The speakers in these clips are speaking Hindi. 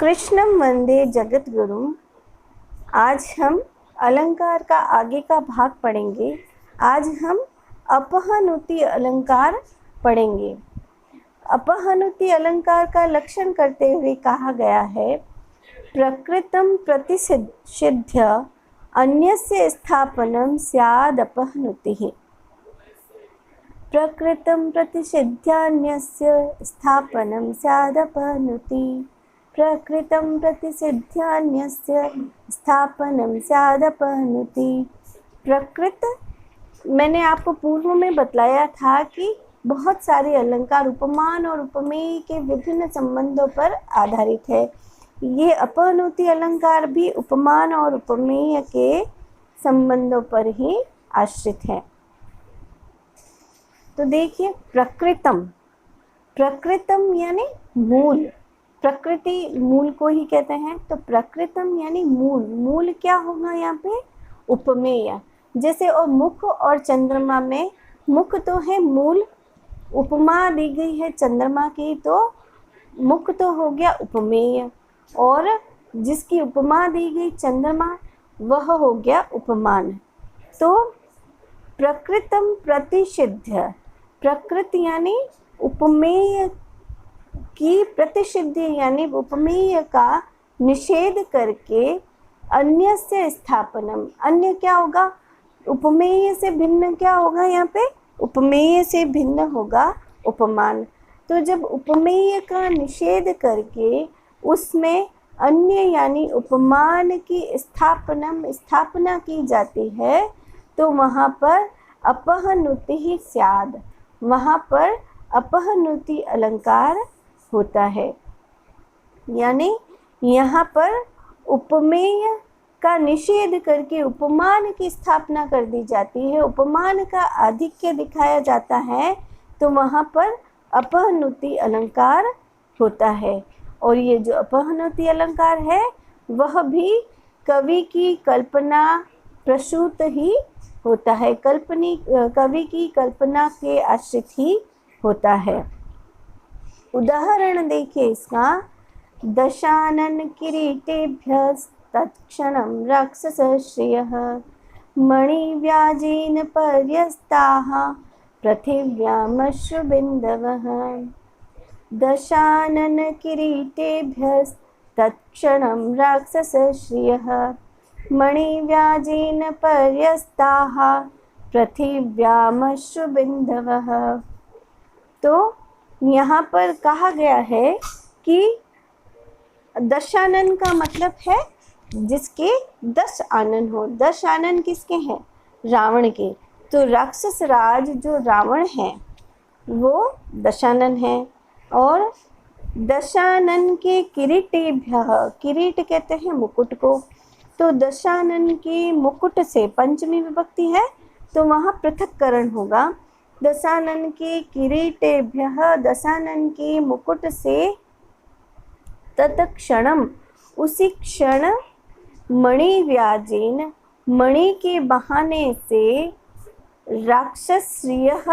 कृष्णं वंदे जगद्गुरुम। आज हम अलंकार का आगे का भाग पढ़ेंगे। आज हम अपहनुति अलंकार पढ़ेंगे। अपहनुति अलंकार का लक्षण करते हुए कहा गया है, प्रकृतं प्रतिषिध्य अन्यस्य स्थापनं स्याद् अपहनुतिः। प्रकृतं प्रतिषिध्य अन्यस्य स्थापनं स्याद् अपहनुतिः। प्रकृतं प्रतिषिध्य अन्यस्य स्थापनं स्याद् अपहनुतिः। प्रकृत मैंने आपको पूर्व में बतलाया था कि बहुत सारे अलंकार उपमान और उपमेय के विभिन्न संबंधों पर आधारित है। ये अपहनुति अलंकार भी उपमान और उपमेय के संबंधों पर ही आश्रित है। तो देखिए, प्रकृतम, प्रकृतम यानी मूल, प्रकृति मूल को ही कहते हैं। तो प्रकृतम यानी मूल, मूल क्या होगा यहाँ पे? उपमेय। जैसे और मुख और चंद्रमा में, मुख तो है मूल, उपमा दी गई है चंद्रमा की, तो मुख तो हो गया उपमेय, और जिसकी उपमा दी गई चंद्रमा वह हो गया उपमान। तो प्रकृतम प्रतिषिध्य, प्रकृति यानी उपमेय की प्रतिषिद्धि यानी उपमेय का निषेध करके अन्य से स्थापनम, अन्य क्या होगा? उपमेय से भिन्न क्या होगा यहाँ पे? उपमेय से भिन्न होगा उपमान। तो जब उपमेय का निषेध करके उसमें अन्य यानी उपमान की स्थापना की जाती है, तो वहाँ पर अपहनुति ही स्याद, वहाँ पर अपहनुति अलंकार होता है। यानी यहाँ पर उपमेय का निषेध करके उपमान की स्थापना कर दी जाती है, उपमान का आधिक्य दिखाया जाता है, तो वहाँ पर अपहनुति अलंकार होता है। और ये जो अपहनुति अलंकार है वह भी कवि की कल्पना प्रसूत ही होता है, कवि की कल्पना के आश्रित ही होता है। उदाहरण देखिए इसका, दशानन किरीटेभ्य तत्क्षणं राक्षसश्रियः मणिव्याजेन पर्यस्ताः पृथिव्यामश्रुबिन्दवः। दशानन किरीटेभ्य तत्क्षणं राक्षसश्रियः मणिव्याजेन पर्यस्ताः पृथिव्यामश्रुबिन्दवः। तो यहाँ पर कहा गया है कि दशानन का मतलब है जिसके 10 आनन हो। 10 आनन किसके हैं? रावण के। तो राक्षस राज जो रावण है वो दशानन है। और दशानन के किरीटेभ्य, किरीट कहते हैं मुकुट को, तो दशानन के मुकुट से पंचमी विभक्ति है तो वहाँ पृथक्करण होगा। दशानन के किरीटेभ्य, दशानन के मुकुट से तत्क्षणम, उसी क्षण मणिव्याजेन, मणि के बहाने से राक्षसश्रियः,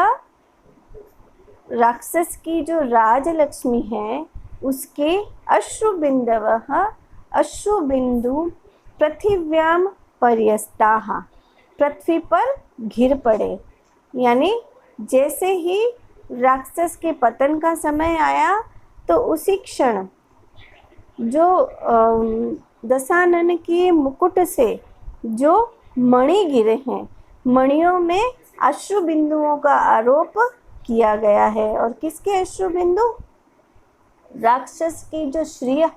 राक्षस की जो राजलक्ष्मी है उसके अश्रुबिंदवः, अश्रुबिंदु पृथिव्याम पर्यस्ताः, पृथ्वी पर घिर पड़े। यानी जैसे ही राक्षस के पतन का समय आया तो उसी क्षण जो दशानन के मुकुट से जो मणि गिरे हैं, मणियों में अश्रु बिंदुओं का आरोप किया गया है। और किसके अश्रु बिंदु? राक्षस की जो श्रिय,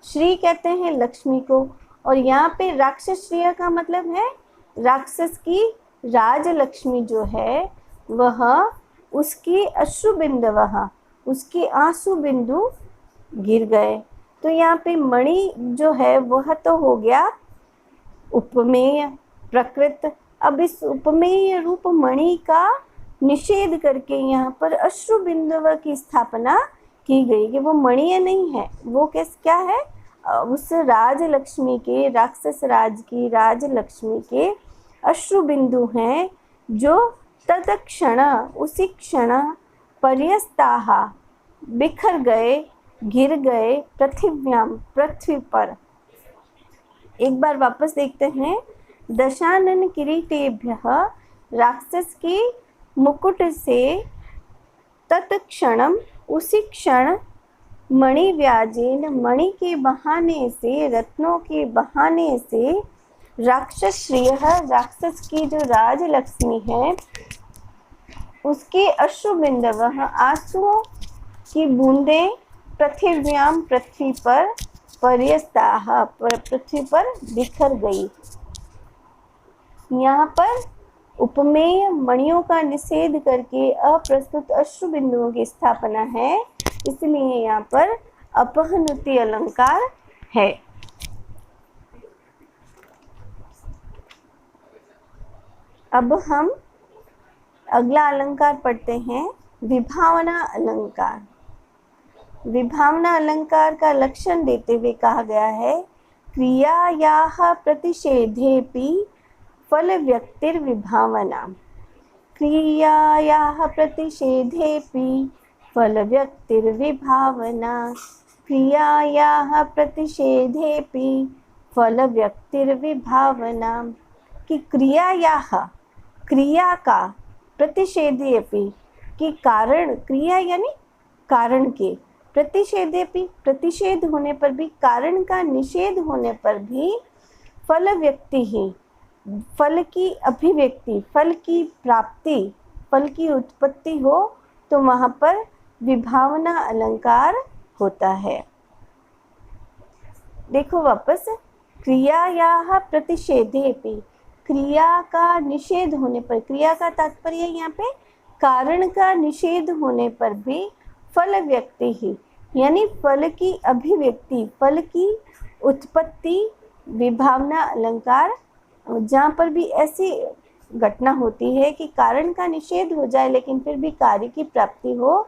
श्री कहते हैं लक्ष्मी को, और यहाँ पे राक्षस श्रिय का मतलब है राक्षस की राजलक्ष्मी जो है वह, उसकी अश्रु बिंदवः, उसके आंसू बिंदु गिर गए। तो यहाँ पे मणि जो है वह तो हो गया उपमेय प्रकृत। अब इस उपमेय रूप मणि का निषेध करके यहाँ पर अश्रु बिंदुव की स्थापना की गई कि वो मणि नहीं है, वो क्या है? उस राजलक्ष्मी के, राक्षस राज की राजलक्ष्मी के अश्रु बिंदु हैं जो तत्क्षण, उसी क्षण पर्यस्ताः, बिखर गए, गिर गए पृथिव्याम, पृथ्वी पर। एक बार वापस देखते हैं। दशानन किरीटेभ्यः, राक्षस के मुकुट से, तत्क्षणम, उसी क्षण, मणिव्याजेन, मणि के बहाने से, रत्नों के बहाने से, राक्षस श्रियः, राक्षस की जो राजलक्ष्मी है उसके अश्रुबिंदवः, आंसुओं की बूंदें, पृथिव्याम, पृथ्वी पर, पर्यस्ताः, पृथ्वी पर बिखर गई। यहाँ पर उपमेय मणियों का निषेध करके अप्रस्तुत अश्रु बिंदुओं की स्थापना है, इसलिए यहाँ पर अपहनुति अलंकार है। अब हम अगला अलंकार पढ़ते हैं, विभावना अलंकार। विभावना अलंकार का लक्षण देते हुए कहा गया है, क्रियायाः प्रतिषेधेऽपि फल व्यक्तिर्विभावना। क्रियायाः प्रतिषेधेऽपि फल व्यक्तिर्विभावना। क्रियायाः प्रतिषेधेऽपि फल व्यक्तिर्विभावना। कि क्रियायाः, क्रिया का, प्रतिषेधेऽपि, कि कारण, क्रिया यानी कारण के, प्रतिषेधेऽपि, प्रतिषेध होने पर भी, कारण का निषेध होने पर भी, फल व्यक्ति ही, फल की अभिव्यक्ति, फल की प्राप्ति, फल की उत्पत्ति हो तो वहाँ पर विभावना अलंकार होता है। देखो वापस, क्रियायाः प्रतिषेधेऽपि, क्रिया का निषेध होने पर, क्रिया का तात्पर्य यहाँ पे कारण का निषेध होने पर भी, फल व्यक्ति ही यानी फल की अभिव्यक्ति, फल की उत्पत्ति, विभावना अलंकार। जहाँ पर भी ऐसी घटना होती है कि कारण का निषेध हो जाए लेकिन फिर भी कार्य की प्राप्ति हो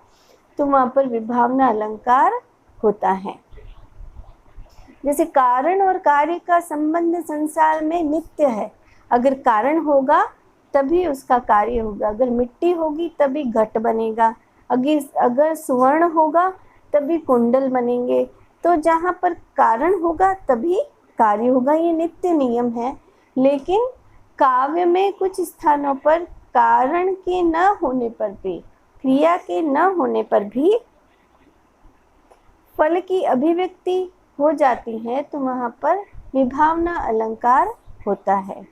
तो वहाँ पर विभावना अलंकार होता है। जैसे कारण और कार्य का संबंध संसार में नित्य है। अगर कारण होगा तभी उसका कार्य होगा, अगर मिट्टी होगी तभी घट बनेगा, अगर स्वर्ण होगा तभी कुंडल बनेंगे। तो जहाँ पर कारण होगा तभी कार्य होगा, ये नित्य नियम है। लेकिन काव्य में कुछ स्थानों पर कारण के न होने पर भी, क्रिया के न होने पर भी फल की अभिव्यक्ति हो जाती है तो वहाँ पर विभावना अलंकार होता है।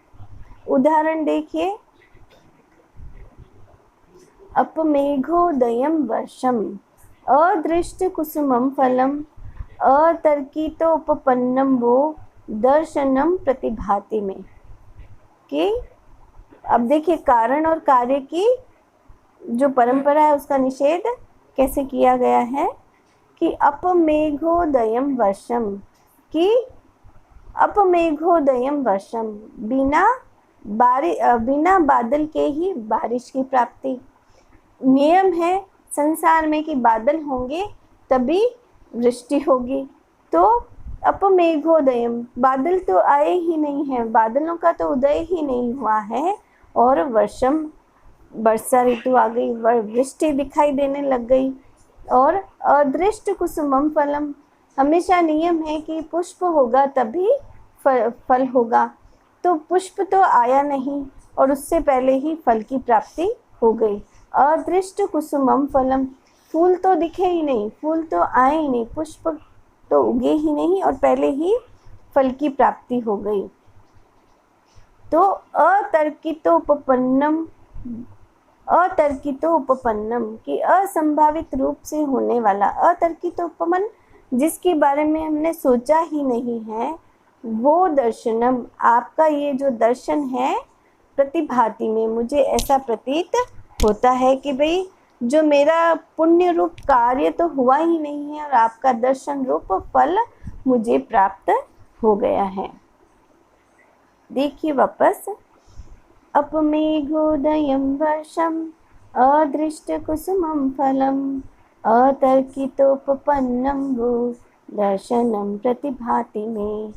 उदाहरण देखिए, अपमेघोदयं वर्षम, अदृष्ट कुसुमं फलम, अतर्कितोपपन्नम वो दर्शनम प्रतिभाति में। कि अब देखिए, कारण और कार्य की जो परंपरा है उसका निषेध कैसे किया गया है कि अपमेघोदयं वर्षम, कि अपमेघोदयं वर्षम, बिना बादल के ही बारिश की प्राप्ति। नियम है संसार में कि बादल होंगे तभी वृष्टि होगी। तो अपमेघोदयम, बादल तो आए ही नहीं है, बादलों का तो उदय ही नहीं हुआ है, और वर्षम, वर्षा ऋतु आ गई, वृष्टि दिखाई देने लग गई। और अदृष्ट कुसुमम फलम, हमेशा नियम है कि पुष्प होगा तभी फल होगा। तो पुष्प तो आया नहीं और उससे पहले ही फल की प्राप्ति हो गई। अदृष्ट कुसुमम फलम, फूल तो दिखे ही नहीं, फूल तो आए ही नहीं, पुष्प तो उगे ही नहीं और पहले ही फल की प्राप्ति हो गई। तो अतर्कितोपपन्नम कि असंभावित रूप से होने वाला, अतर्कितोपमन जिसके बारे में हमने सोचा ही नहीं है, वो दर्शनम, आपका ये जो दर्शन है, प्रतिभाति में, मुझे ऐसा प्रतीत होता है कि भाई जो मेरा पुण्य रूप कार्य तो हुआ ही नहीं है और आपका दर्शन रूप फल मुझे प्राप्त हो गया है। देखिए वापस, अपमेघोदयं वर्षम, अदृष्ट कुसुमं फलम, अतर्कितोपपन्नं वो दर्शनम प्रतिभाति में।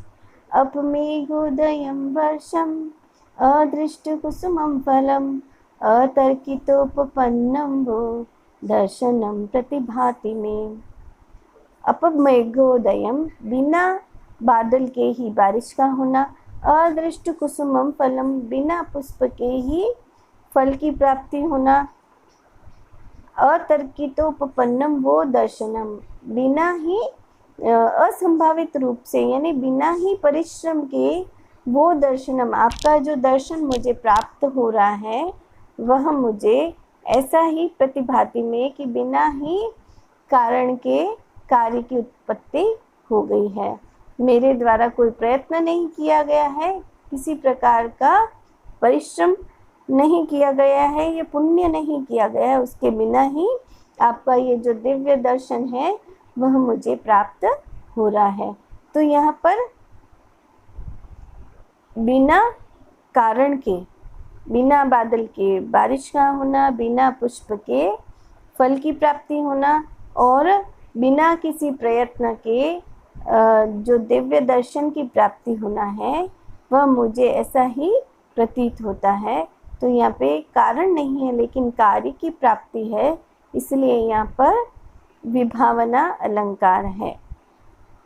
अपमेघोदयं वर्षम, अदृष्ट कुसुमं फलम, अतर्कितोपपन्नं वो दर्शनम प्रतिभाति में। अपमेघोदयम, बिना बादल के ही बारिश का होना। अदृष्ट कुसुमम फलम, बिना पुष्प के ही फल की प्राप्ति होना। अतर्कितोपपन्नम वो दर्शनम, बिना ही असंभावित रूप से यानी बिना ही परिश्रम के वो दर्शनम, आपका जो दर्शन मुझे प्राप्त हो रहा है वह मुझे ऐसा ही प्रतिभाति में कि बिना ही कारण के कार्य की उत्पत्ति हो गई है। मेरे द्वारा कोई प्रयत्न नहीं किया गया है, किसी प्रकार का परिश्रम नहीं किया गया है, ये पुण्य नहीं किया गया है, उसके बिना ही आपका ये जो दिव्य दर्शन है वह मुझे प्राप्त हो रहा है। तो यहाँ पर बिना कारण के, बिना बादल के बारिश का होना, बिना पुष्प के फल की प्राप्ति होना और बिना किसी प्रयत्न के जो दिव्य दर्शन की प्राप्ति होना है वह मुझे ऐसा ही प्रतीत होता है। तो यहाँ पे कारण नहीं है लेकिन कार्य की प्राप्ति है, इसलिए यहाँ पर विभावना अलंकार है।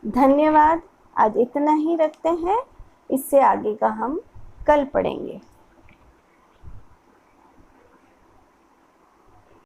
धन्यवाद। आज इतना ही रखते हैं, इससे आगे का हम कल पढ़ेंगे।